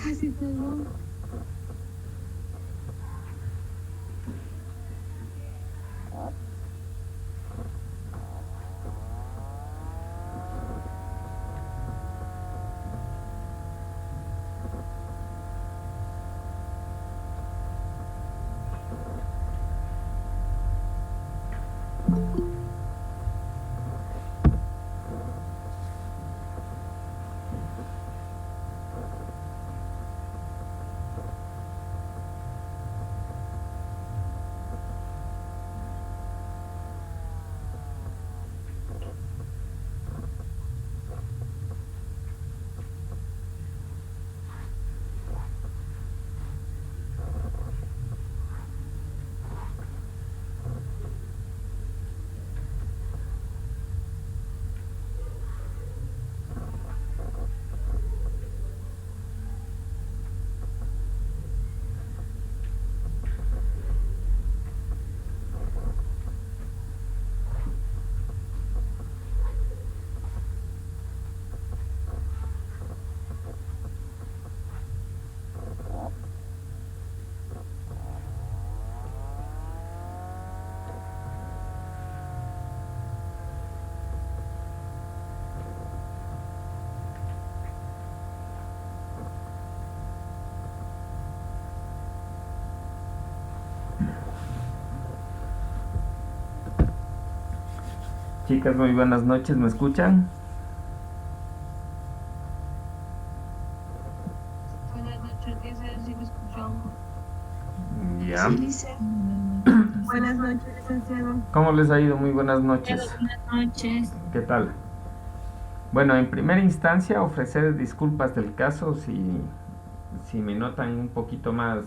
Casi te lo... Chicas, muy buenas noches, ¿me escuchan? Buenas noches, dice, sí me escuchó. Ya. Sí, dice. Buenas noches, licenciado. ¿Cómo les ha ido? Muy buenas noches. Buenas noches. ¿Qué tal? Bueno, en primera instancia ofrecer disculpas del caso si me notan un poquito más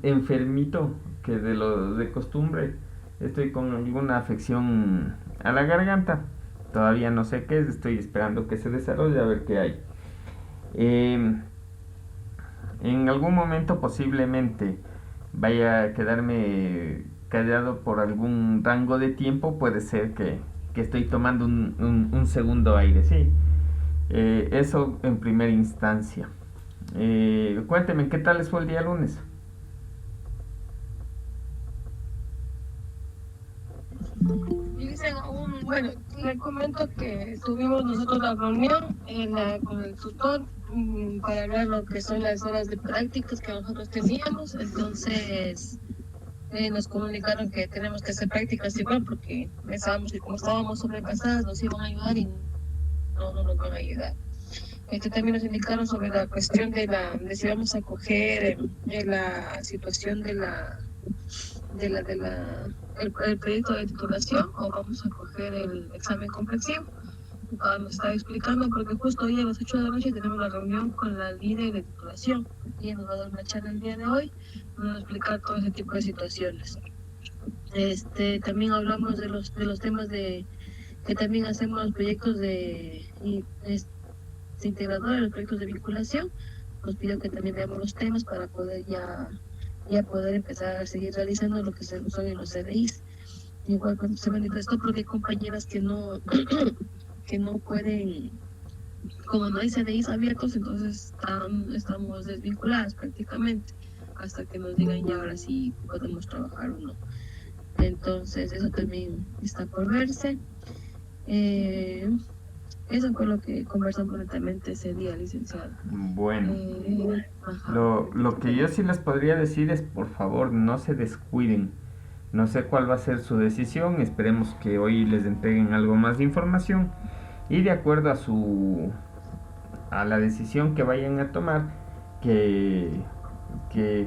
enfermito que de lo de costumbre. Estoy con alguna afección a la garganta. Todavía no sé qué es, estoy esperando que se desarrolle a ver qué hay. Eh, en algún momento posiblemente vaya a quedarme callado por algún rango de tiempo, puede ser que estoy tomando un segundo aire, sí. Eso en primera instancia. Cuénteme, ¿qué tal les fue el día lunes? Y dicen bueno, le comento que tuvimos nosotros la reunión con el tutor para hablar lo que son las horas de prácticas que nosotros teníamos. Entonces nos comunicaron que tenemos que hacer prácticas igual porque pensábamos que como estábamos sobrepasadas nos iban a ayudar y no nos van a ayudar. También nos indicaron sobre la cuestión de si vamos a coger la situación el proyecto de titulación o vamos a coger el examen complexivo. Nos estaba explicando porque justo hoy a las 8 de la noche tenemos la reunión con la líder de titulación y ella nos va a dar una charla el día de hoy, nos va a explicar todo ese tipo de situaciones. También hablamos de los temas que también hacemos los proyectos integradores, los proyectos de vinculación. Nos pidió que también veamos los temas para poder ya poder empezar a seguir realizando lo que son en los CDIs. Igual cuando se manifestó porque hay compañeras que no que no pueden, como no hay CDIs abiertos, entonces estamos desvinculadas prácticamente hasta que nos digan ya ahora sí podemos trabajar o no. Entonces eso también está por verse. Eso fue lo que conversamos netamente ese día, licenciado. Bueno, lo que yo sí les podría decir es, por favor, no se descuiden. No sé cuál va a ser su decisión, esperemos que hoy les entreguen algo más de información y de acuerdo a la decisión que vayan a tomar, que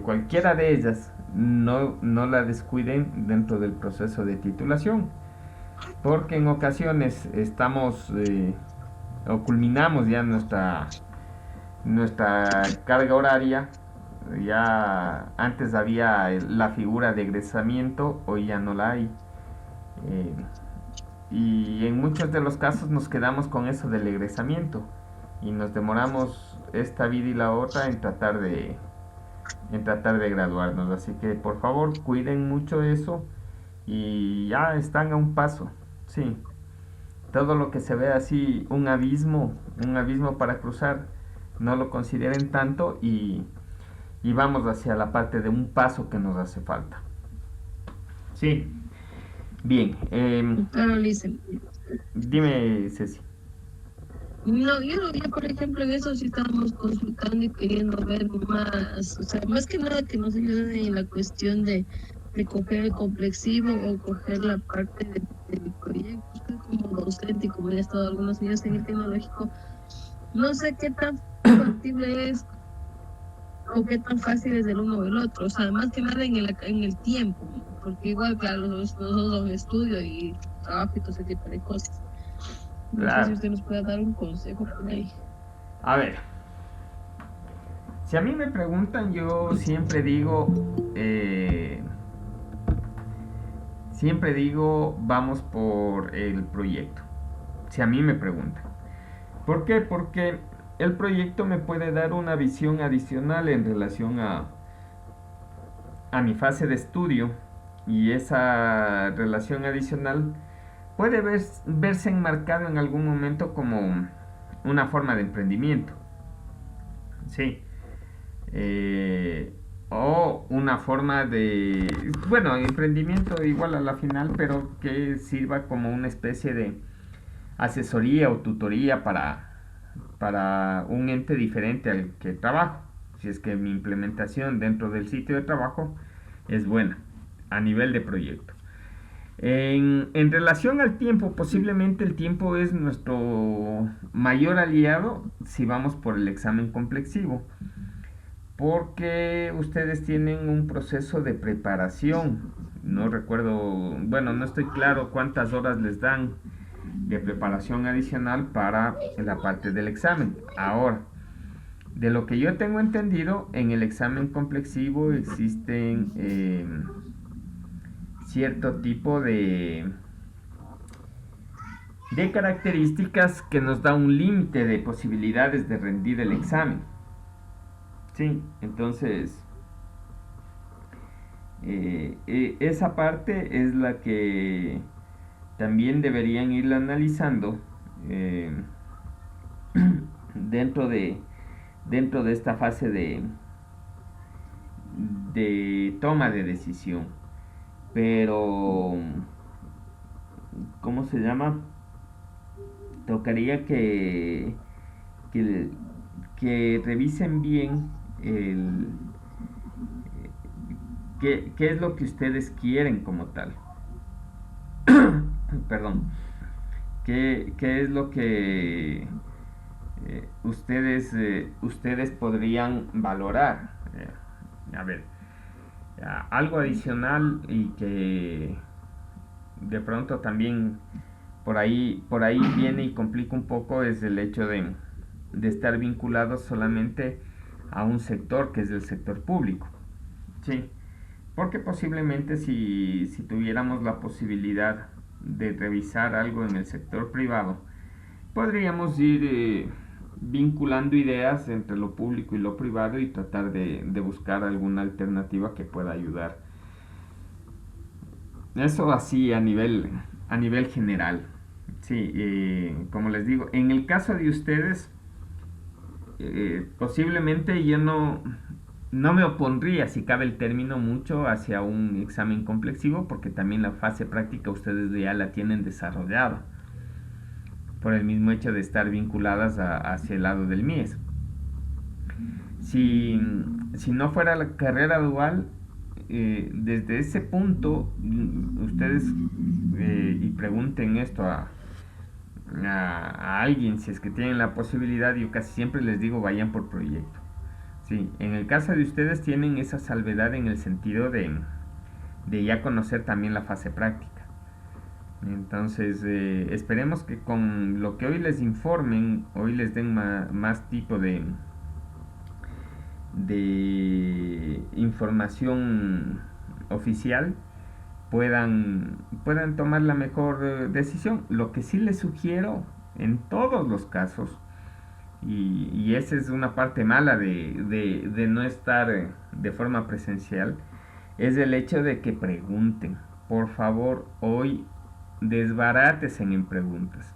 cualquiera de ellas no la descuiden dentro del proceso de titulación, porque en ocasiones estamos o culminamos ya nuestra carga horaria. Ya antes había la figura de egresamiento, hoy ya no la hay. Y en muchos de los casos nos quedamos con eso del egresamiento y nos demoramos esta vida y la otra en tratar de graduarnos. Así que por favor cuiden mucho eso y ya están a un paso. Sí, todo lo que se ve así un abismo para cruzar, no lo consideren tanto y vamos hacia la parte de un paso que nos hace falta. Sí, bien. Claro, Licen. Dime, Ceci. No, yo por ejemplo en eso sí estábamos consultando y queriendo ver más, o sea, más que nada que nos ayuden en la cuestión de coger el complexivo o coger la parte del proyecto. Usted como docente y como ya ha estado algunos años en el tecnológico, no sé qué tan factible es o qué tan fácil es del uno o del otro, o sea, más que nada en el tiempo, porque igual, claro, los dos son estudio y trabajo y todo ese tipo de cosas. No Claro. sé si usted nos puede dar un consejo por ahí. A ver, si a mí me preguntan, yo siempre digo, vamos por el proyecto. Si a mí me preguntan. ¿Por qué? Porque el proyecto me puede dar una visión adicional en relación a mi fase de estudio y esa relación adicional puede verse enmarcado en algún momento como una forma de emprendimiento. Sí. O una forma de, bueno, emprendimiento igual a la final, pero que sirva como una especie de asesoría o tutoría para un ente diferente al que trabajo. Si es que mi implementación dentro del sitio de trabajo es buena a nivel de proyecto. En relación al tiempo, posiblemente el tiempo es nuestro mayor aliado si vamos por el examen complexivo, porque ustedes tienen un proceso de preparación. No recuerdo, bueno, no estoy claro cuántas horas les dan de preparación adicional para la parte del examen. Ahora, de lo que yo tengo entendido, en el examen complexivo existen cierto tipo de características que nos da un límite de posibilidades de rendir el examen. Sí, entonces esa parte es la que también deberían irla analizando eh, dentro de dentro de esta fase de toma de decisión. Pero, ¿cómo se llama? Tocaría que, que revisen bien el, qué es lo que ustedes quieren como tal. Perdón. ¿Qué es lo que ustedes podrían valorar? A ver, algo adicional y que de pronto también por ahí viene y complica un poco es el hecho de estar vinculados solamente a un sector que es el sector público. Sí, porque posiblemente si tuviéramos la posibilidad de revisar algo en el sector privado, podríamos ir vinculando ideas entre lo público y lo privado y tratar de buscar alguna alternativa que pueda ayudar. Eso así a nivel general. Sí, como les digo, en el caso de ustedes, posiblemente yo no me opondría, si cabe el término, mucho hacia un examen complexivo, porque también la fase práctica ustedes ya la tienen desarrollada, por el mismo hecho de estar vinculadas hacia el lado del MIES. Si, si no fuera la carrera dual, desde ese punto, ustedes, y pregunten esto a alguien si es que tienen la posibilidad, yo casi siempre les digo vayan por proyecto. Sí, en el caso de ustedes tienen esa salvedad en el sentido de ya conocer también la fase práctica. Entonces, esperemos que con lo que hoy les informen, hoy les den más tipo de información oficial, puedan tomar la mejor decisión. Lo que sí les sugiero en todos los casos, y esa es una parte mala de no estar de forma presencial, es el hecho de que pregunten. Por favor, hoy desbarátesen en preguntas.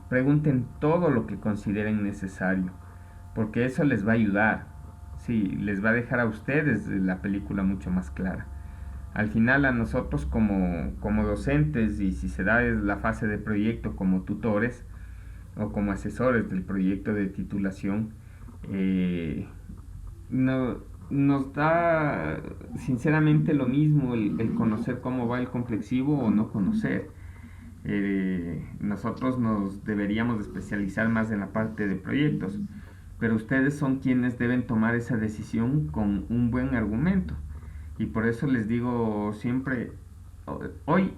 Pregunten todo lo que consideren necesario, porque eso les va a ayudar. Sí, les va a dejar a ustedes la película mucho más clara. Al final a nosotros como docentes, y si se da la fase de proyecto, como tutores o como asesores del proyecto de titulación, no, nos da sinceramente lo mismo el conocer cómo va el complexivo o no conocer. Nosotros nos deberíamos especializar más en la parte de proyectos, pero ustedes son quienes deben tomar esa decisión con un buen argumento. Y por eso les digo siempre, hoy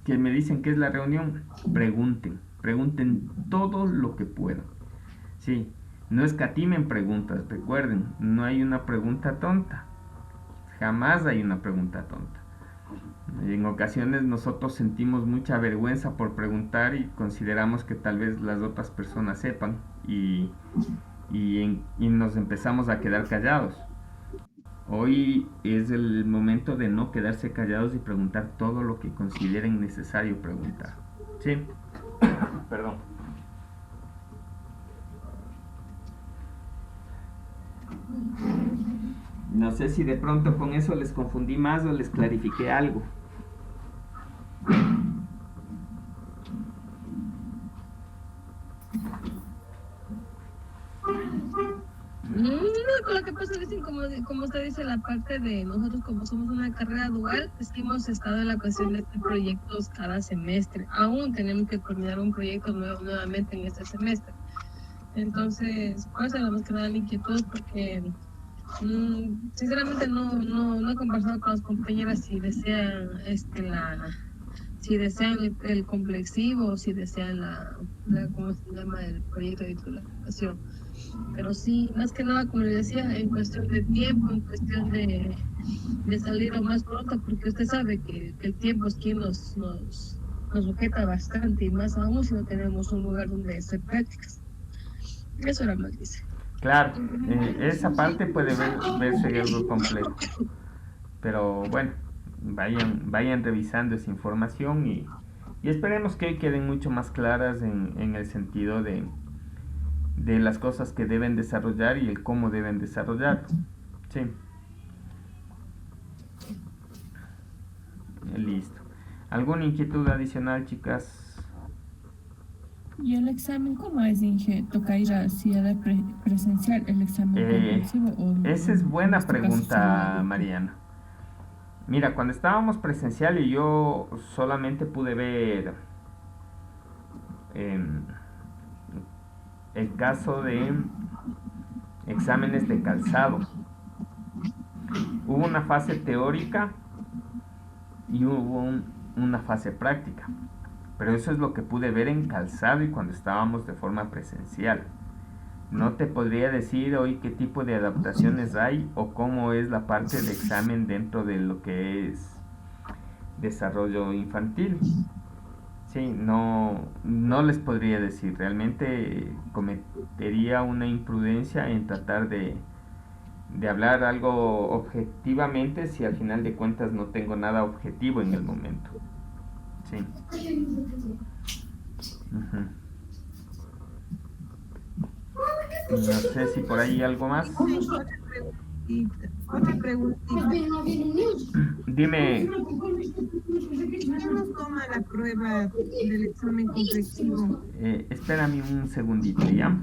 que me dicen que es la reunión, pregunten todo lo que puedan. Sí, no escatimen preguntas, recuerden, no hay una pregunta tonta, jamás hay una pregunta tonta. En ocasiones nosotros sentimos mucha vergüenza por preguntar y consideramos que tal vez las otras personas sepan y nos empezamos a quedar callados. Hoy es el momento de no quedarse callados y preguntar todo lo que consideren necesario preguntar. Sí, perdón. No sé si de pronto con eso les confundí más o les clarifiqué algo. No, lo que pasa es que como usted dice, la parte de nosotros como somos una carrera dual, es que hemos estado en la cuestión de proyectos cada semestre. Aún tenemos que coordinar un proyecto nuevamente en este semestre. Entonces, por eso era más que nada la inquietud, porque sinceramente no he conversado con las compañeras si desean si desean el complexivo o si desean ¿cómo se llama? El proyecto de titulación. Pero sí, más que nada, como le decía, en cuestión de tiempo, en cuestión de salir lo más pronto, porque usted sabe que el tiempo es quien nos sujeta bastante y más aún si no tenemos un lugar donde hacer prácticas. Eso era más dice. Claro, esa parte puede verse algo complejo, pero bueno, vayan revisando esa información y esperemos que hoy queden mucho más claras en el sentido de las cosas que deben desarrollar y el cómo deben desarrollarlo. Sí, listo. ¿Alguna inquietud adicional, chicas? ¿Y el examen cómo es, Inge? ¿Toca ir así a dar presencial el examen comprensivo o Esa es en buena este caso sería pregunta, virtual? Mariana. Mira, cuando estábamos presencial y yo solamente pude ver eh, el caso de exámenes de calzado. Hubo una fase teórica y hubo una fase práctica. Pero eso es lo que pude ver en calzado y cuando estábamos de forma presencial. No te podría decir hoy qué tipo de adaptaciones hay o cómo es la parte de examen dentro de lo que es desarrollo infantil. Sí, no les podría decir. Realmente cometería una imprudencia en tratar de hablar algo objetivamente si al final de cuentas no tengo nada objetivo en el momento. Sí. Ujú. No sé si por ahí algo más. Otra preguntita. Dime, ¿Quién nos toma la prueba del examen complexivo? espérame un segundito, ¿ya?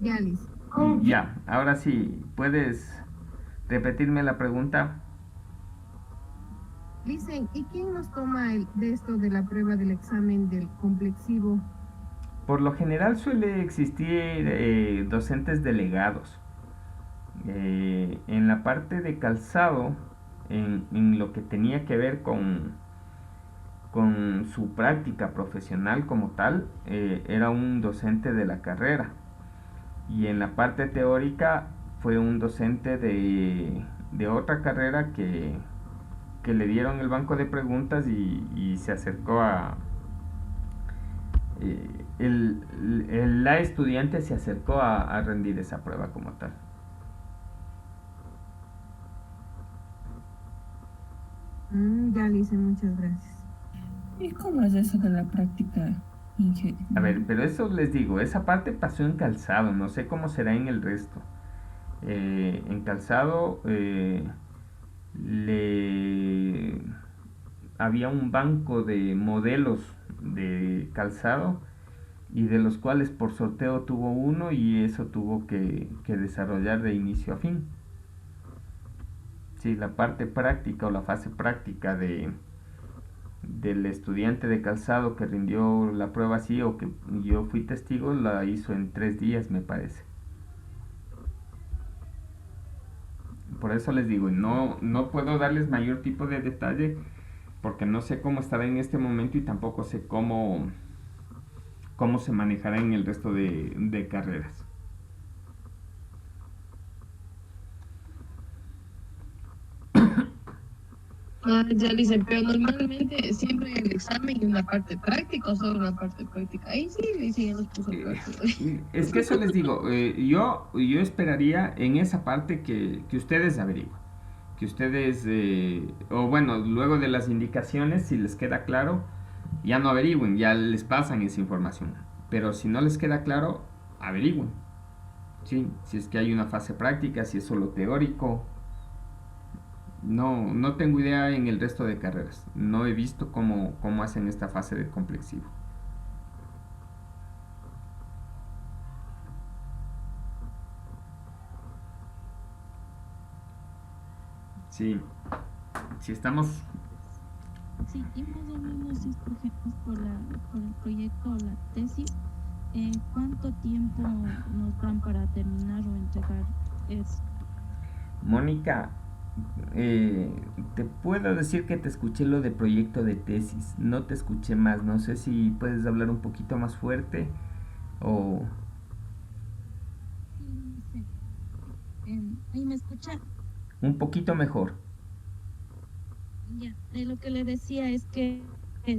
Ya, Liz. Ya, ahora sí, ¿puedes repetirme la pregunta? Dicen, ¿y quién nos toma de esto de la prueba del examen del complexivo? Por lo general suele existir docentes delegados. En la parte de calzado, en lo que tenía que ver con su práctica profesional como tal, era un docente de la carrera. Y en la parte teórica fue un docente de otra carrera que le dieron el banco de preguntas y se acercó a... la estudiante se acercó a rendir esa prueba como tal. Ya, Liz, muchas gracias. ¿Y cómo es eso de la práctica, Inge? A ver, pero eso les digo, esa parte pasó en calzado, no sé cómo será en el resto. En calzado le había un banco de modelos de calzado y de los cuales por sorteo tuvo uno y eso tuvo que desarrollar de inicio a fin. Sí, la parte práctica o la fase práctica del estudiante de calzado que rindió la prueba así o que yo fui testigo la hizo en 3 días me parece. Por eso les digo, no puedo darles mayor tipo de detalle porque no sé cómo estará en este momento y tampoco sé cómo se manejará en el resto de carreras. Ya dicen, pero normalmente siempre hay el examen y una parte práctica o solo una parte práctica. Ahí sí, ya nos puso práctica. Es que eso les digo, yo esperaría en esa parte que ustedes averigüen. Que ustedes, o bueno, luego de las indicaciones, si les queda claro, ya no averigüen, ya les pasan esa información. Pero si no les queda claro, averigüen. ¿Sí? Si es que hay una fase práctica, si es solo teórico. No tengo idea en el resto de carreras. No he visto cómo hacen esta fase de complexivo. Sí, si estamos... Sí, y más o menos si escogemos por el proyecto o la tesis, ¿cuánto tiempo nos dan para terminar o entregar eso? Mónica, te puedo decir que te escuché lo de proyecto de tesis, no te escuché más, no sé si puedes hablar un poquito más fuerte o... Sí, sí. ¿Ahí me escucha? Un poquito mejor. Ya, lo que le decía es que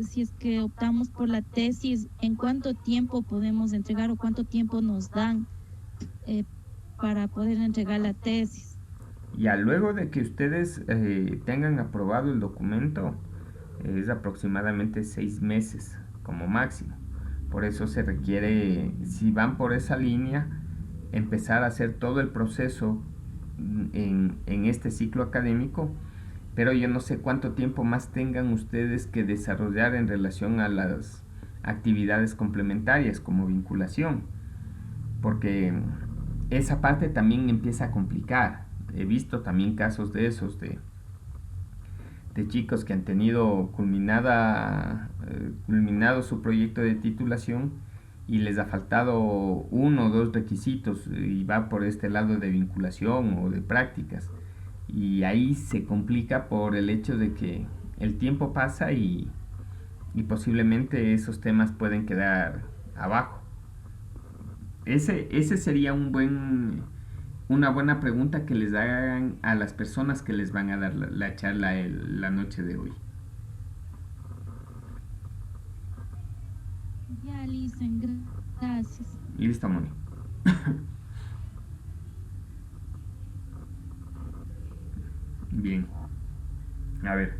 si es que optamos por la tesis, ¿en cuánto tiempo podemos entregar o cuánto tiempo nos dan eh, para poder entregar la tesis? Ya luego de que ustedes tengan aprobado el documento, es aproximadamente 6 meses como máximo. Por eso se requiere, si van por esa línea, empezar a hacer todo el proceso en este ciclo académico, pero yo no sé cuánto tiempo más tengan ustedes que desarrollar en relación a las actividades complementarias como vinculación, porque esa parte también empieza a complicar. He visto también casos de esos, de chicos que han tenido culminado su proyecto de titulación y les ha faltado uno o dos requisitos y va por este lado de vinculación o de prácticas. Y ahí se complica por el hecho de que el tiempo pasa y posiblemente esos temas pueden quedar abajo. Ese sería una buena pregunta que les hagan a las personas que les van a dar la charla la noche de hoy. Ya, Lisen, gracias. Listo, Moni. Bien. A ver.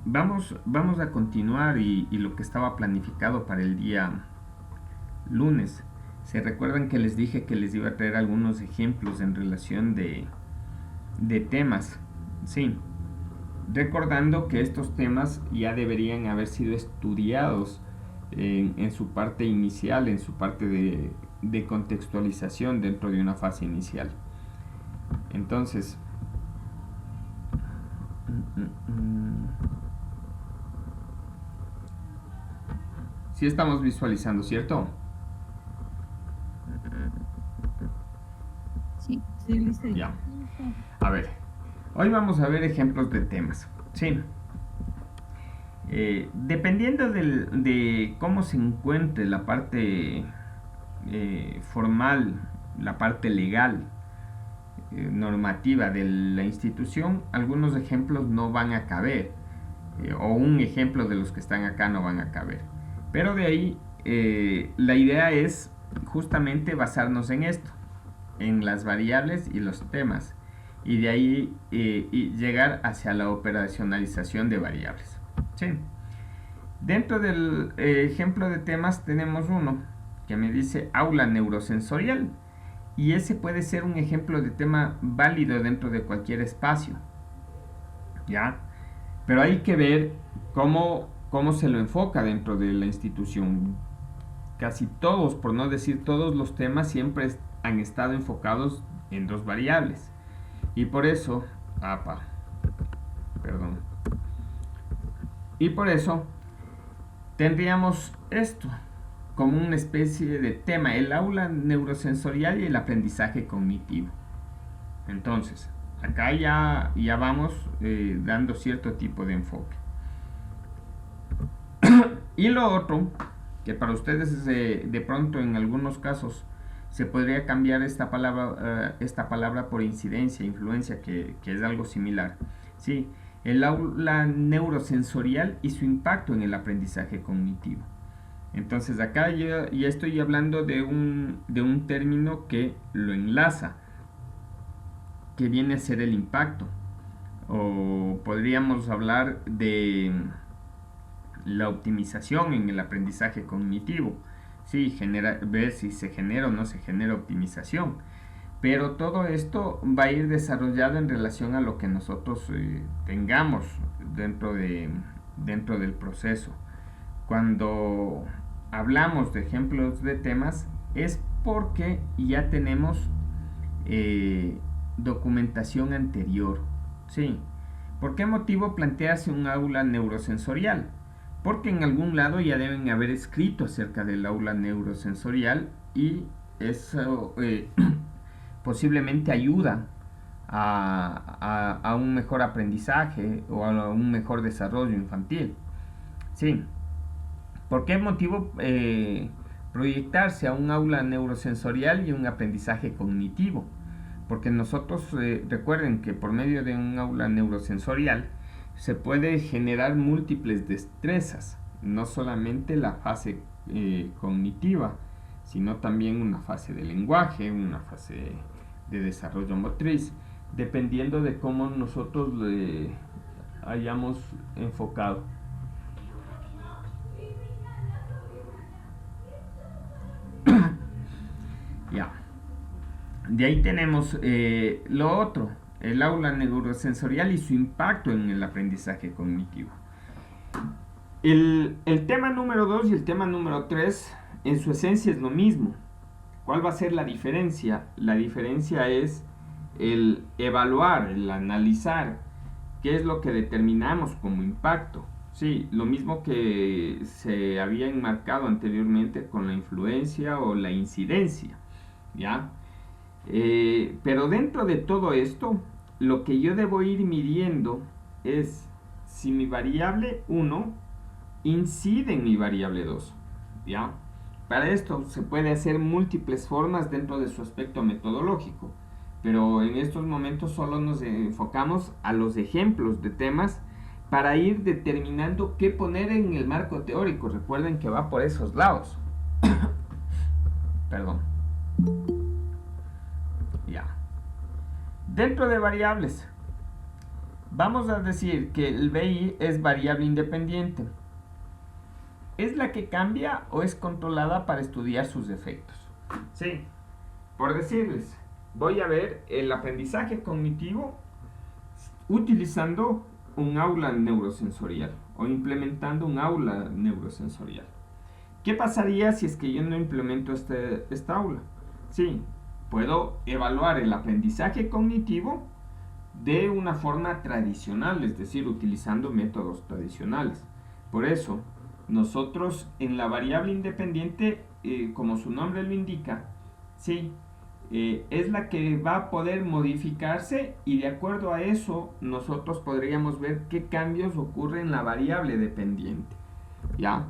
Vamos a continuar y lo que estaba planificado para el día lunes. ¿Se recuerdan que les dije que les iba a traer algunos ejemplos en relación de temas? Sí. Recordando que estos temas ya deberían haber sido estudiados en su parte inicial, en su parte de contextualización dentro de una fase inicial. Entonces, sí estamos visualizando, ¿cierto? Sí. Sí, Lisa. Ya. A ver, hoy vamos a ver ejemplos de temas. Sí. Dependiendo de cómo se encuentre la parte formal, la parte legal, normativa de la institución, algunos ejemplos no van a caber, o un ejemplo de los que están acá no van a caber. Pero de ahí, la idea es justamente basarnos en esto, en las variables y los temas, y de ahí y llegar hacia la operacionalización de variables. Sí. Dentro del ejemplo de temas tenemos uno que me dice aula neurosensorial, y ese puede ser un ejemplo de tema válido dentro de cualquier espacio, ¿ya? Pero hay que ver cómo se lo enfoca dentro de la institución. Casi todos, por no decir todos los temas, siempre han estado enfocados en dos variables. Y por eso, Y por eso tendríamos esto como una especie de tema, el aula neurosensorial y el aprendizaje cognitivo. Entonces, acá ya vamos dando cierto tipo de enfoque. Y lo otro, que para ustedes de pronto en algunos casos se podría cambiar esta palabra por incidencia, influencia, que es algo similar. Sí, el aula neurosensorial y su impacto en el aprendizaje cognitivo. Entonces acá ya estoy hablando de un término que lo enlaza, que viene a ser el impacto. O podríamos hablar de la optimización en el aprendizaje cognitivo. Sí, ver si se genera o no se genera optimización. Pero todo esto va a ir desarrollado en relación a lo que nosotros tengamos dentro del proceso. Cuando hablamos de ejemplos de temas es porque ya tenemos documentación anterior. ¿Sí? ¿Por qué motivo plantearse un aula neurosensorial? Porque en algún lado ya deben haber escrito acerca del aula neurosensorial y eso posiblemente ayuda a un mejor aprendizaje o a un mejor desarrollo infantil. Sí. ¿Por qué motivo proyectarse a un aula neurosensorial y un aprendizaje cognitivo? Porque nosotros, recuerden que por medio de un aula neurosensorial se puede generar múltiples destrezas, no solamente la fase cognitiva, sino también una fase de lenguaje, una fase de desarrollo motriz, dependiendo de cómo nosotros le hayamos enfocado. Ya. De ahí tenemos lo otro, el aula neurosensorial y su impacto en el aprendizaje cognitivo. El tema número 2 y el tema número 3 en su esencia es lo mismo. ¿Cuál va a ser la diferencia? La diferencia es el evaluar, el analizar qué es lo que determinamos como impacto. Sí, lo mismo que se había enmarcado anteriormente con la influencia o la incidencia, ¿ya? Pero dentro de todo esto, lo que yo debo ir midiendo es si mi variable 1 incide en mi variable 2, ¿ya? Para esto se puede hacer múltiples formas dentro de su aspecto metodológico, pero en estos momentos solo nos enfocamos a los ejemplos de temas para ir determinando qué poner en el marco teórico. Recuerden que va por esos lados. Perdón. Ya. Dentro de variables, vamos a decir que el BI es variable independiente. ¿Es la que cambia o es controlada para estudiar sus efectos? Sí. Por decirles, voy a ver el aprendizaje cognitivo utilizando un aula neurosensorial o implementando un aula neurosensorial. ¿Qué pasaría si es que yo no implemento esta aula? Sí, puedo evaluar el aprendizaje cognitivo de una forma tradicional, es decir, utilizando métodos tradicionales. Por eso, nosotros en la variable independiente, como su nombre lo indica, sí, es la que va a poder modificarse y de acuerdo a eso nosotros podríamos ver qué cambios ocurren en la variable dependiente, ¿ya?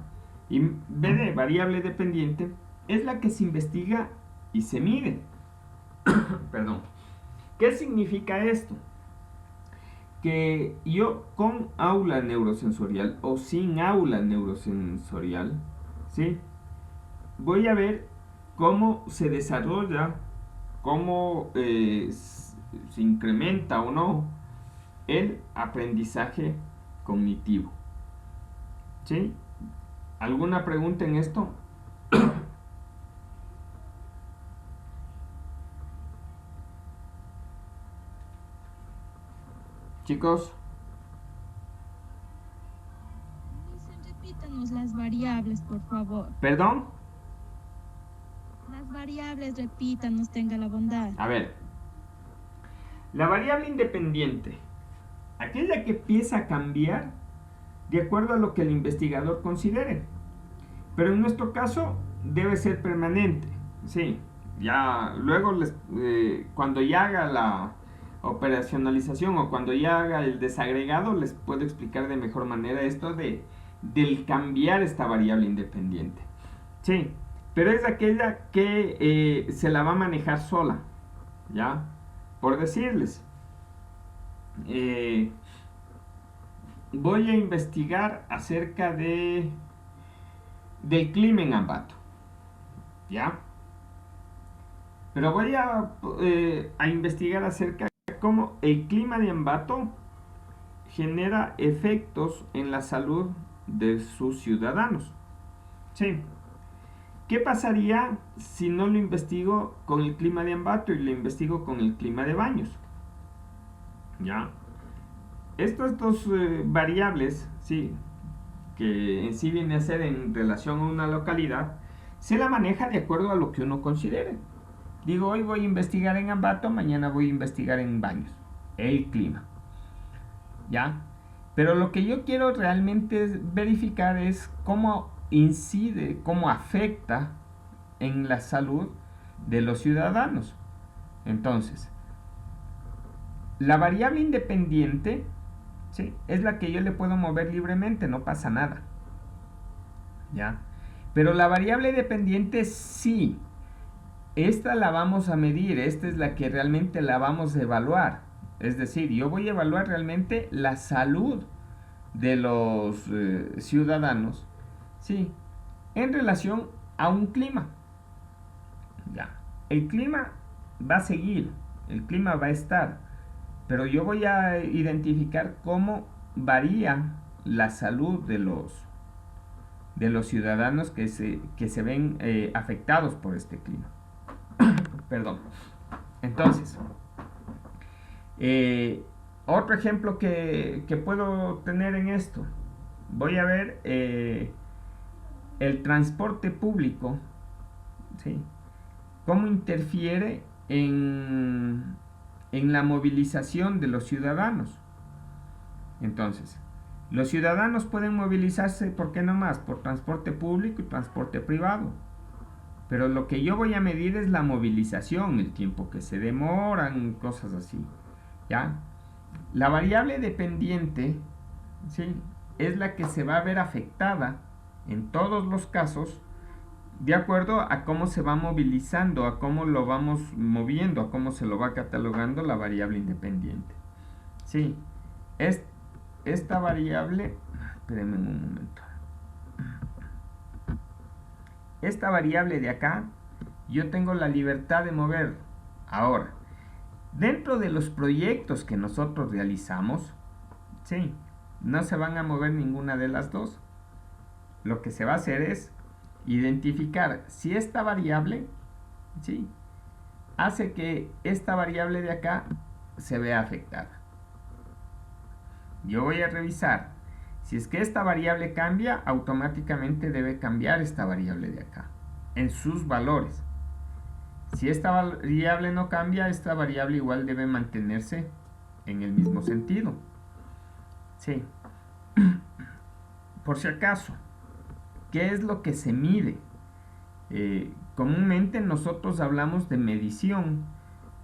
Y B de variable dependiente es la que se investiga y se mide. Perdón. ¿Qué significa esto? Que yo con aula neurosensorial o sin aula neurosensorial, ¿sí? Voy a ver cómo se desarrolla, cómo se incrementa o no el aprendizaje cognitivo. ¿Sí? ¿Alguna pregunta en esto? Chicos. Repítanos las variables, por favor. ¿Perdón? Las variables, repítanos, tenga la bondad. A ver. La variable independiente, aquella que empieza a cambiar de acuerdo a lo que el investigador considere. Pero en nuestro caso debe ser permanente. Sí, ya luego cuando ya haga la operacionalización o cuando ya haga el desagregado les puedo explicar de mejor manera esto del cambiar esta variable independiente. Sí, pero es aquella que se la va a manejar sola, ¿ya? Por decirles, voy a investigar acerca del clima en Ambato, ¿ya? Pero voy a investigar acerca de cómo el clima de Ambato genera efectos en la salud de sus ciudadanos. Sí. ¿Qué pasaría si no lo investigo con el clima de Ambato y lo investigo con el clima de Baños? ¿Ya? Estas dos variables, sí, que en sí viene a ser en relación a una localidad, se la maneja de acuerdo a lo que uno considere. Digo, hoy voy a investigar en Ambato, mañana voy a investigar en Baños, el clima. ¿Ya? Pero lo que yo quiero realmente verificar es cómo incide, cómo afecta en la salud de los ciudadanos. Entonces, la variable independiente, ¿sí?, es la que yo le puedo mover libremente, no pasa nada. ¿Ya? Pero la variable dependiente sí esta la vamos a medir, esta es la que realmente la vamos a evaluar. Es decir, yo voy a evaluar realmente la salud de los ciudadanos, ¿sí? En relación a un clima. Ya. El clima va a seguir, el clima va a estar, pero yo voy a identificar cómo varía la salud de los ciudadanos que se ven afectados por este clima. Perdón. Entonces, otro ejemplo que puedo tener en esto, voy a ver el transporte público, ¿sí? Cómo interfiere en la movilización de los ciudadanos. Entonces, los ciudadanos pueden movilizarse, ¿por qué no más? Por transporte público y transporte privado. Pero lo que yo voy a medir es la movilización, el tiempo que se demoran, cosas así. ¿Ya? La variable dependiente, ¿sí?, es la que se va a ver afectada en todos los casos de acuerdo a cómo se va movilizando, a cómo lo vamos moviendo, a cómo se lo va catalogando la variable independiente. Sí, esta variable, espérenme un momento. Esta variable de acá, yo tengo la libertad de mover. Ahora, dentro de los proyectos que nosotros realizamos, sí, no se van a mover ninguna de las dos. Lo que se va a hacer es identificar si esta variable, ¿sí?, hace que esta variable de acá se vea afectada. Yo voy a revisar. Si es que esta variable cambia, automáticamente debe cambiar esta variable de acá, en sus valores. Si esta variable no cambia, esta variable igual debe mantenerse en el mismo sentido. Sí. Por si acaso, ¿qué es lo que se mide? Comúnmente nosotros hablamos de medición.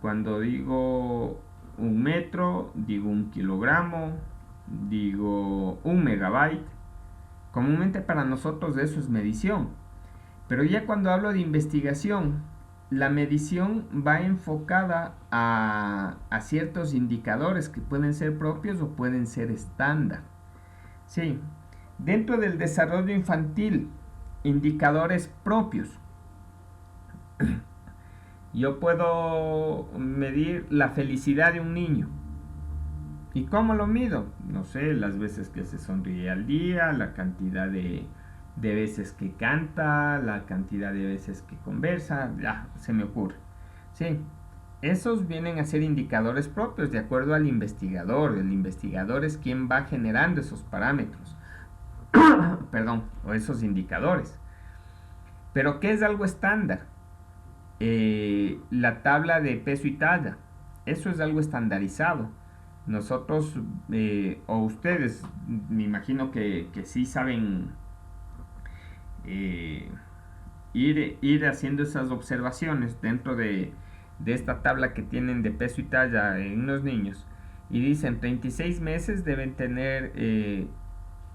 Cuando digo 1 metro, digo 1 kilogramo, digo 1 megabyte. Comúnmente para nosotros eso es medición. Pero ya cuando hablo de investigación, la medición va enfocada a ciertos indicadores que pueden ser propios o pueden ser estándar. Sí. Dentro del desarrollo infantil, indicadores propios. Yo puedo medir la felicidad de un niño. ¿Y cómo lo mido? No sé, las veces que se sonríe al día, la cantidad de veces que canta, la cantidad de veces que conversa, ya, se me ocurre. Sí, esos vienen a ser indicadores propios de acuerdo al investigador. El investigador es quien va generando esos parámetros. Perdón, o esos indicadores. Pero ¿qué es algo estándar? La tabla de peso y talla. Eso es algo estandarizado. Nosotros, o ustedes, me imagino que sí saben ir haciendo esas observaciones dentro de esta tabla que tienen de peso y talla en los niños. Y dicen 36 meses deben tener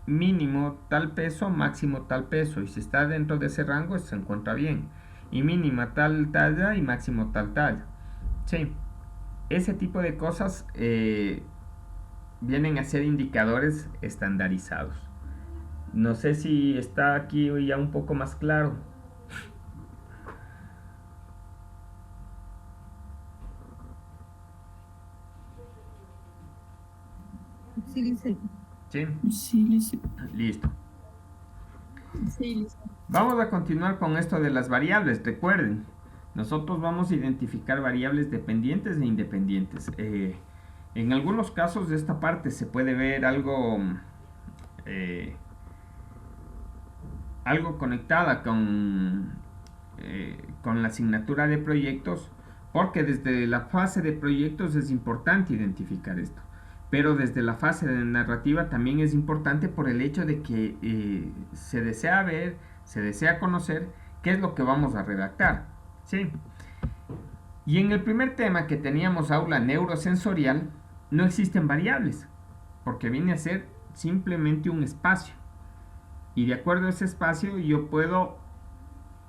mínimo tal peso, máximo tal peso, y si está dentro de ese rango se encuentra bien, y mínima tal talla y máximo tal talla. Sí, ese tipo de cosas vienen a ser indicadores estandarizados. No sé si está aquí ya un poco más claro. Sí, dice. ¿Sí? Sí, sí. Listo. Sí, listo. Vamos a continuar con esto de las variables. Recuerden, nosotros vamos a identificar variables dependientes e independientes. En algunos casos de esta parte se puede ver algo conectada con la asignatura de proyectos, porque desde la fase de proyectos es importante identificar esto. Pero desde la fase de narrativa también es importante por el hecho de que se desea ver, se desea conocer qué es lo que vamos a redactar. ¿Sí? Y en el primer tema que teníamos, aula neurosensorial, no existen variables, porque viene a ser simplemente un espacio. Y de acuerdo a ese espacio yo puedo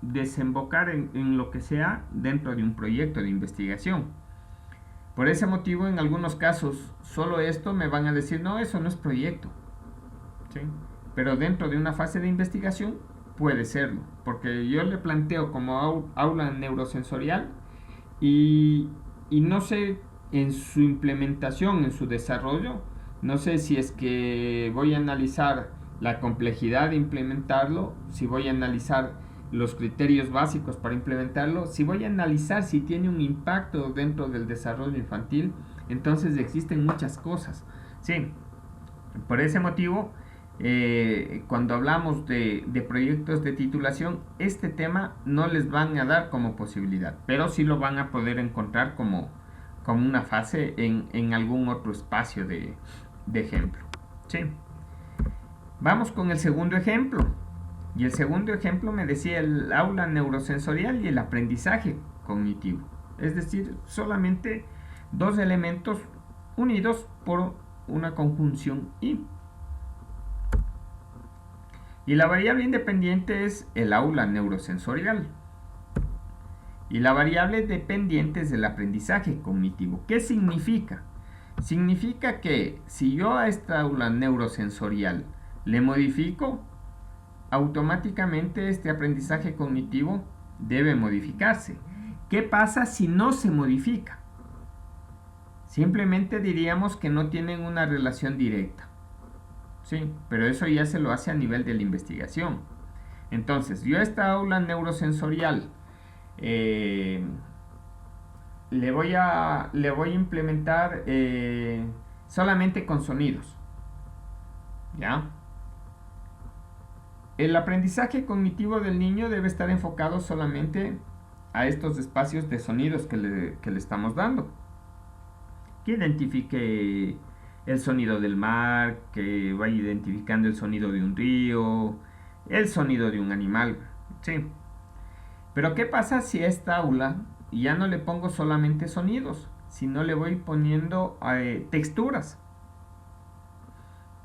desembocar en lo que sea dentro de un proyecto de investigación. Por ese motivo, en algunos casos, solo esto me van a decir, no, eso no es proyecto. ¿Sí? Pero dentro de una fase de investigación puede serlo, porque yo le planteo como aula neurosensorial y no sé en su implementación, en su desarrollo, no sé si es que voy a analizar la complejidad de implementarlo, si voy a analizar los criterios básicos para implementarlo, si voy a analizar si tiene un impacto dentro del desarrollo infantil. Entonces existen muchas cosas. Sí, por ese motivo, cuando hablamos de proyectos de titulación, este tema no les van a dar como posibilidad, pero sí lo van a poder encontrar como una fase en algún otro espacio de ejemplo. ¿Sí? Vamos con el segundo ejemplo. Y el segundo ejemplo me decía el aula neurosensorial y el aprendizaje cognitivo. Es decir, solamente dos elementos unidos por una conjunción y. Y la variable independiente es el aula neurosensorial. Y la variable dependiente es el aprendizaje cognitivo. ¿Qué significa? Significa que si yo a esta aula neurosensorial le modifico, automáticamente este aprendizaje cognitivo debe modificarse. ¿Qué pasa si no se modifica? Simplemente diríamos que no tienen una relación directa. Sí, pero eso ya se lo hace a nivel de la investigación. Entonces, yo a esta aula neurosensorial le voy a implementar solamente con sonidos. ¿Ya? El aprendizaje cognitivo del niño debe estar enfocado solamente a estos espacios de sonidos que le estamos dando. Que identifique el sonido del mar, que vaya identificando el sonido de un río, el sonido de un animal. Sí. Pero ¿qué pasa si a esta aula ya no le pongo solamente sonidos, sino le voy poniendo texturas?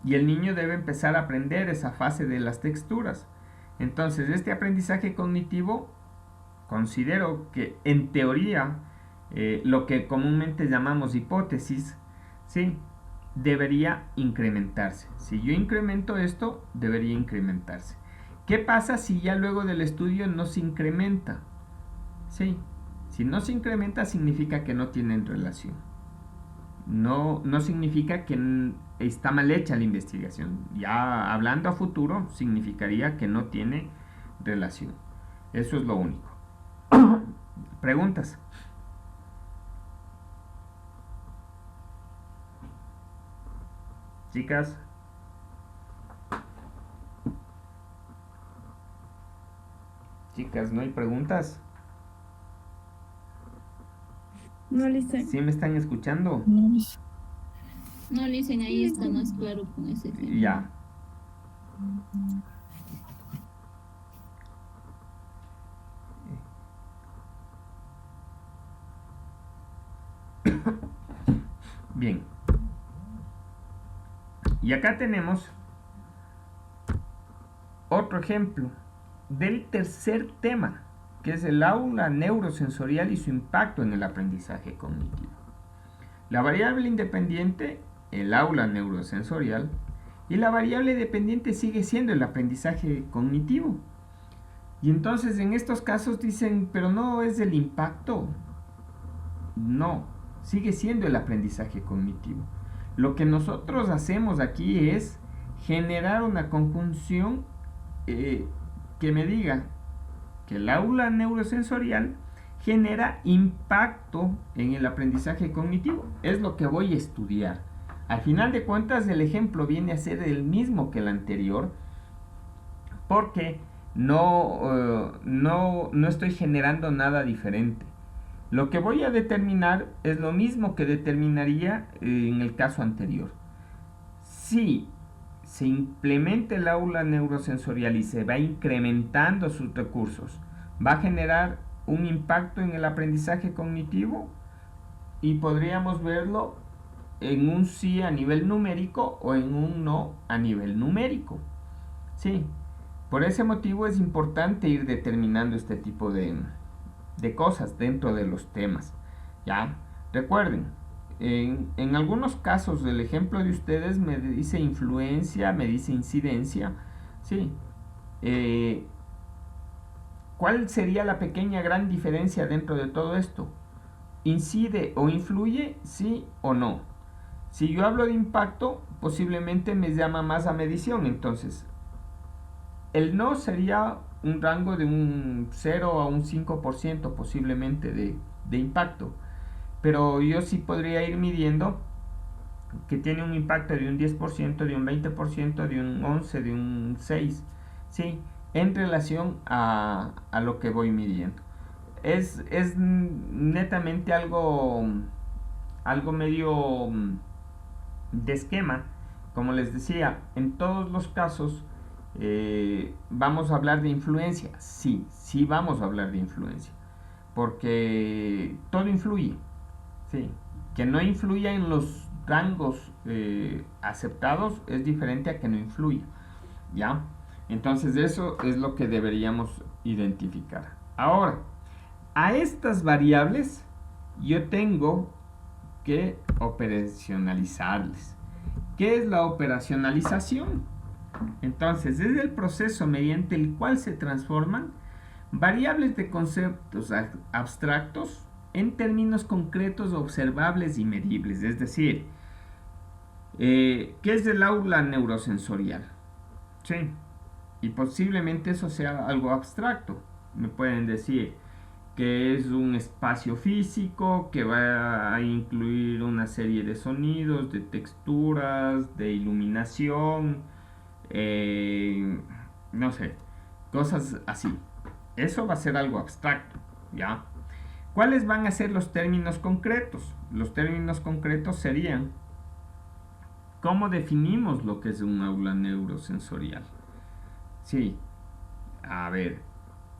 Y el niño debe empezar a aprender esa fase de las texturas. Entonces, este aprendizaje cognitivo, considero que en teoría, lo que comúnmente llamamos hipótesis, ¿sí?, debería incrementarse. Si yo incremento esto, debería incrementarse. ¿Qué pasa si ya luego del estudio no se incrementa? Sí, si no se incrementa significa que no tienen relación. No significa que está mal hecha la investigación. Ya hablando a futuro, significaría que no tiene relación. Eso es lo único. ¿Preguntas? Chicas. Chicas, ¿no hay preguntas? No, Listen. ¿Sí me están escuchando? No, Listen, ahí está más claro con ese ejemplo. Ya. Bien. Y acá tenemos otro ejemplo del tercer tema, que es el aula neurosensorial y su impacto en el aprendizaje cognitivo. La variable independiente, el aula neurosensorial, y la variable dependiente sigue siendo el aprendizaje cognitivo. Y entonces en estos casos dicen, pero no es el impacto. No, sigue siendo el aprendizaje cognitivo. Lo que nosotros hacemos aquí es generar una conjunción que me diga que el aula neurosensorial genera impacto en el aprendizaje cognitivo. Es lo que voy a estudiar. Al final de cuentas, el ejemplo viene a ser el mismo que el anterior, porque no estoy generando nada diferente. Lo que voy a determinar es lo mismo que determinaría en el caso anterior. Si se implementa el aula neurosensorial y se va incrementando sus recursos, va a generar un impacto en el aprendizaje cognitivo y podríamos verlo en un sí a nivel numérico o en un no a nivel numérico. Sí, Por ese motivo es importante ir determinando este tipo de cosas dentro de los temas. ¿Ya? Recuerden, en algunos casos del ejemplo de ustedes me dice influencia, me dice incidencia. Sí. ¿Cuál sería la pequeña gran diferencia dentro de todo esto? ¿Incide o influye? Sí o no. Si yo hablo de impacto, posiblemente me llama más a medición. Entonces, el no sería un rango de un 0 a un 5% posiblemente de impacto. Pero yo sí podría ir midiendo que tiene un impacto de un 10%, de un 20%, de un 11%, de un 6%. ¿Sí? En relación a lo que voy midiendo. Es netamente algo medio de esquema. Como les decía, en todos los casos vamos a hablar de influencia. Sí vamos a hablar de influencia. Porque todo influye. Sí. Que no influya en los rangos aceptados es diferente a que no influya. ¿Ya? Entonces eso es lo que deberíamos identificar. Ahora, a estas variables yo tengo que operacionalizarles. ¿Qué es la operacionalización? Entonces, es el proceso mediante el cual se transforman variables de conceptos abstractos en términos concretos, observables y medibles. Es decir, ¿qué es el aula neurosensorial? Sí. Y posiblemente eso sea algo abstracto. Me pueden decir que es un espacio físico que va a incluir una serie de sonidos, de texturas, de iluminación, no sé, cosas así. Eso va a ser algo abstracto, ¿ya? ¿Cuáles van a ser los términos concretos? Los términos concretos serían ¿cómo definimos lo que es un aula neurosensorial? Sí, a ver,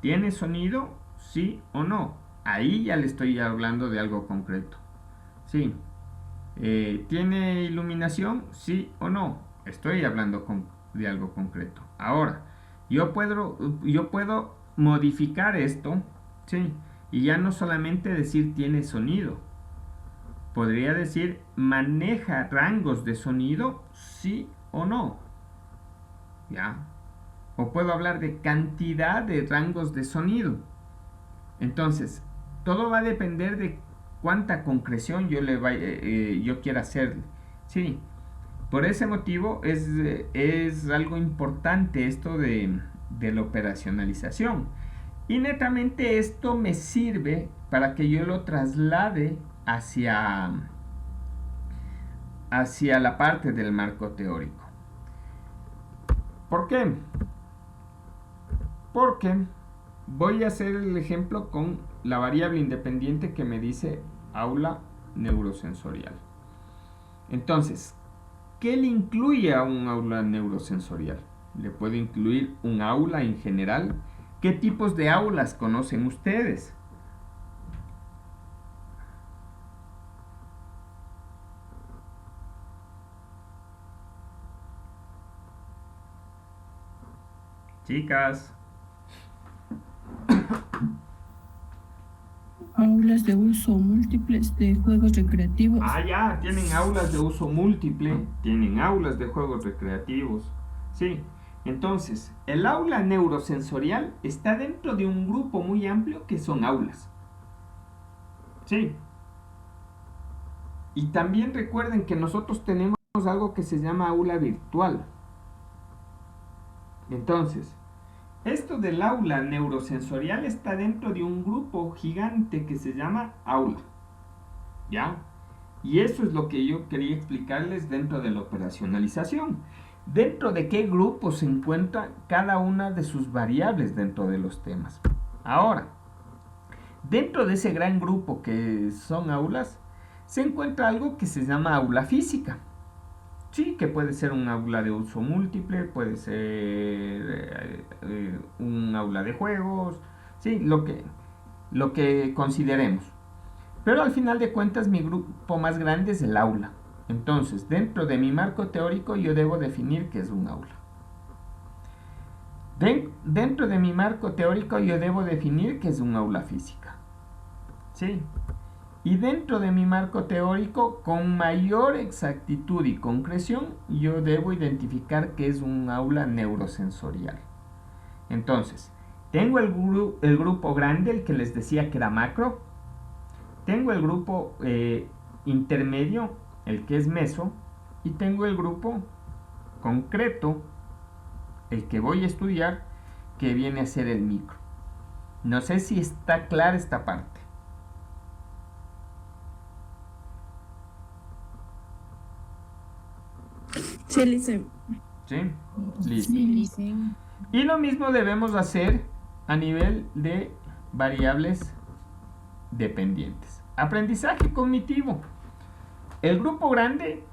¿tiene sonido? Sí o no. Ahí ya le estoy hablando de algo concreto. Sí. ¿Tiene iluminación? Sí o no. Estoy hablando de algo concreto. Ahora, yo puedo modificar esto, sí, y ya no solamente decir tiene sonido. Podría decir maneja rangos de sonido, sí o no. ¿Ya? O puedo hablar de cantidad de rangos de sonido. Entonces, todo va a depender de cuánta concreción yo quiera hacerle. Sí, por ese motivo es algo importante esto de la operacionalización. Y netamente esto me sirve para que yo lo traslade hacia la parte del marco teórico. ¿Por qué? Porque voy a hacer el ejemplo con la variable independiente que me dice aula neurosensorial. Entonces, ¿qué le incluye a un aula neurosensorial? Le puedo incluir un aula en general. ¿Qué tipos de aulas conocen ustedes? Chicas. Aulas de uso múltiples de juegos recreativos. Ya, tienen aulas de uso múltiple, tienen aulas de juegos recreativos. Sí, entonces, el aula neurosensorial está dentro de un grupo muy amplio que son aulas. Sí. Y también recuerden que nosotros tenemos algo que se llama aula virtual. Entonces, esto del aula neurosensorial está dentro de un grupo gigante que se llama aula. ¿Ya? Y eso es lo que yo quería explicarles dentro de la operacionalización. Dentro de qué grupo se encuentra cada una de sus variables dentro de los temas. Ahora, dentro de ese gran grupo que son aulas, se encuentra algo que se llama aula física. Sí, que puede ser un aula de uso múltiple, puede ser un aula de juegos, sí, lo que consideremos. Pero al final de cuentas mi grupo más grande es el aula. Entonces, dentro de mi marco teórico yo debo definir qué es un aula. Dentro de mi marco teórico yo debo definir qué es un aula física. ¿Sí? Y dentro de mi marco teórico, con mayor exactitud y concreción, yo debo identificar qué es un aula neurosensorial. Entonces, tengo el grupo grande, el que les decía que era macro. Tengo el grupo intermedio, el que es meso. Y tengo el grupo concreto, el que voy a estudiar, que viene a ser el micro. No sé si está clara esta parte. Sí, Lice. ¿Sí? Listo. Sí, Lice. Y lo mismo debemos hacer a nivel de variables dependientes. Aprendizaje cognitivo. El grupo grande,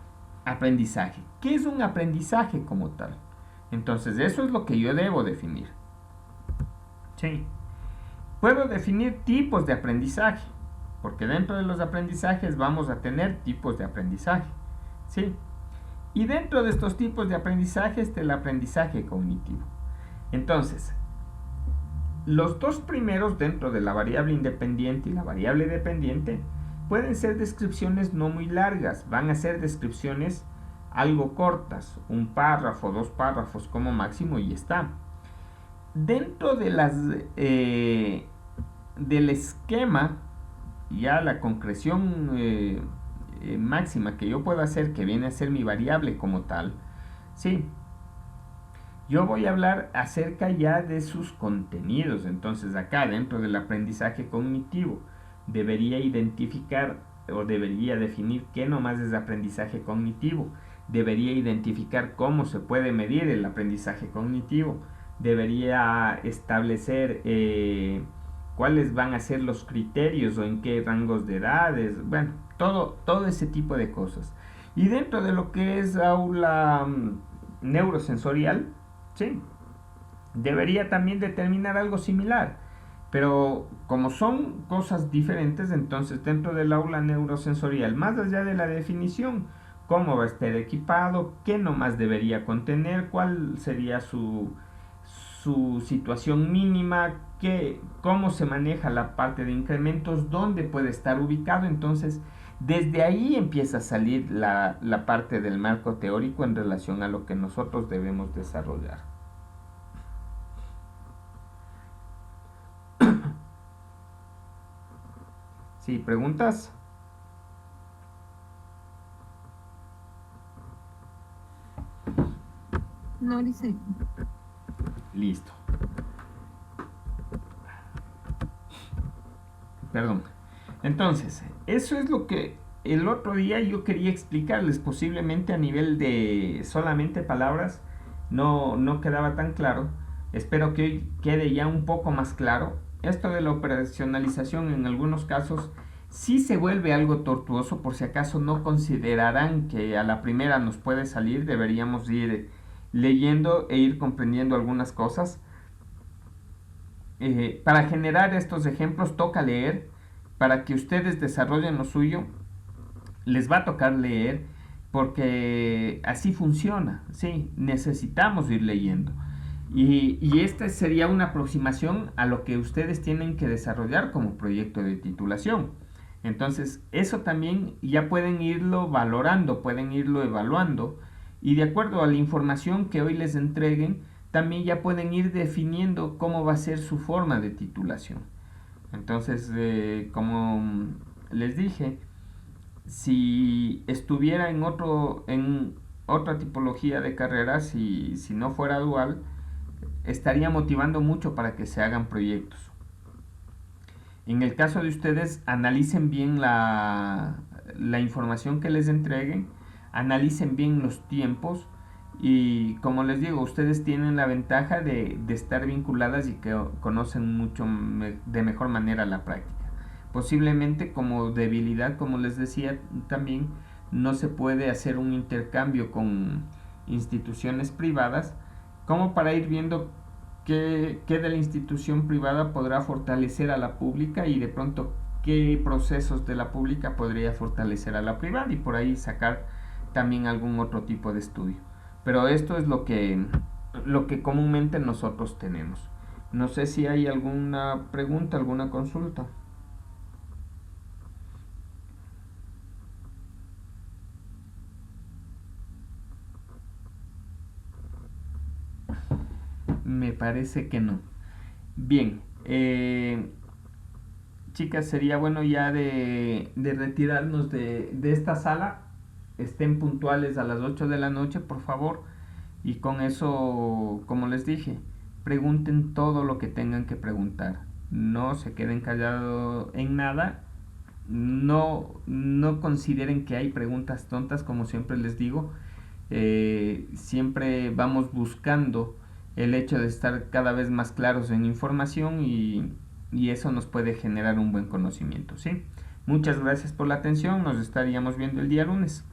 aprendizaje. ¿Qué es un aprendizaje como tal? Entonces, eso es lo que yo debo definir. Sí. Puedo definir tipos de aprendizaje, porque dentro de los aprendizajes vamos a tener tipos de aprendizaje. Sí. Y dentro de estos tipos de aprendizaje está el aprendizaje cognitivo. Entonces, los dos primeros dentro de la variable independiente y la variable dependiente pueden ser descripciones no muy largas, van a ser descripciones algo cortas, un párrafo, 2 párrafos como máximo y está. Dentro de del esquema, ya la concreción máxima que yo puedo hacer, que viene a ser mi variable como tal, sí, yo voy a hablar acerca ya de sus contenidos. Entonces acá dentro del aprendizaje cognitivo debería identificar o debería definir qué nomás es aprendizaje cognitivo, debería identificar cómo se puede medir el aprendizaje cognitivo, debería establecer cuáles van a ser los criterios o en qué rangos de edades, bueno, todo ese tipo de cosas. Y dentro de lo que es aula neurosensorial, sí, debería también determinar algo similar, pero como son cosas diferentes, entonces dentro del aula neurosensorial, más allá de la definición, cómo va a estar equipado, qué nomás debería contener, cuál sería su situación mínima, cómo se maneja la parte de incrementos, dónde puede estar ubicado. Entonces desde ahí empieza a salir la parte del marco teórico en relación a lo que nosotros debemos desarrollar. ¿Sí? ¿Preguntas? No, Lice. Listo. Perdón. Entonces, eso es lo que el otro día yo quería explicarles, posiblemente a nivel de solamente palabras no quedaba tan claro. Espero que hoy quede ya un poco más claro. Esto de la operacionalización en algunos casos sí se vuelve algo tortuoso, por si acaso no considerarán que a la primera nos puede salir, deberíamos ir leyendo e ir comprendiendo algunas cosas. Para generar estos ejemplos toca leer. Para que ustedes desarrollen lo suyo, les va a tocar leer, porque así funciona, ¿sí? Necesitamos ir leyendo. Y esta sería una aproximación a lo que ustedes tienen que desarrollar como proyecto de titulación. Entonces, eso también ya pueden irlo valorando, pueden irlo evaluando, y de acuerdo a la información que hoy les entreguen, también ya pueden ir definiendo cómo va a ser su forma de titulación. Entonces, como les dije, si estuviera en otra tipología de carrera, si no fuera dual, estaría motivando mucho para que se hagan proyectos. En el caso de ustedes, analicen bien la información que les entreguen, analicen bien los tiempos, y como les digo, ustedes tienen la ventaja de estar vinculadas y que conocen mucho de mejor manera la práctica. Posiblemente como debilidad, como les decía también, no se puede hacer un intercambio con instituciones privadas, como para ir viendo qué de la institución privada podrá fortalecer a la pública y de pronto qué procesos de la pública podría fortalecer a la privada, y por ahí sacar también algún otro tipo de estudio. Pero esto es lo que lo que comúnmente nosotros tenemos. No sé si hay alguna pregunta, alguna consulta. Me parece que no. Bien, chicas, sería bueno ya de retirarnos de esta sala. Estén puntuales a las 8 de la noche, por favor. Y con eso, como les dije, pregunten todo lo que tengan que preguntar. No se queden callados en nada. No consideren que hay preguntas tontas, como siempre les digo. Siempre vamos buscando el hecho de estar cada vez más claros en información y eso nos puede generar un buen conocimiento, ¿sí? Muchas gracias por la atención, nos estaríamos viendo el día lunes.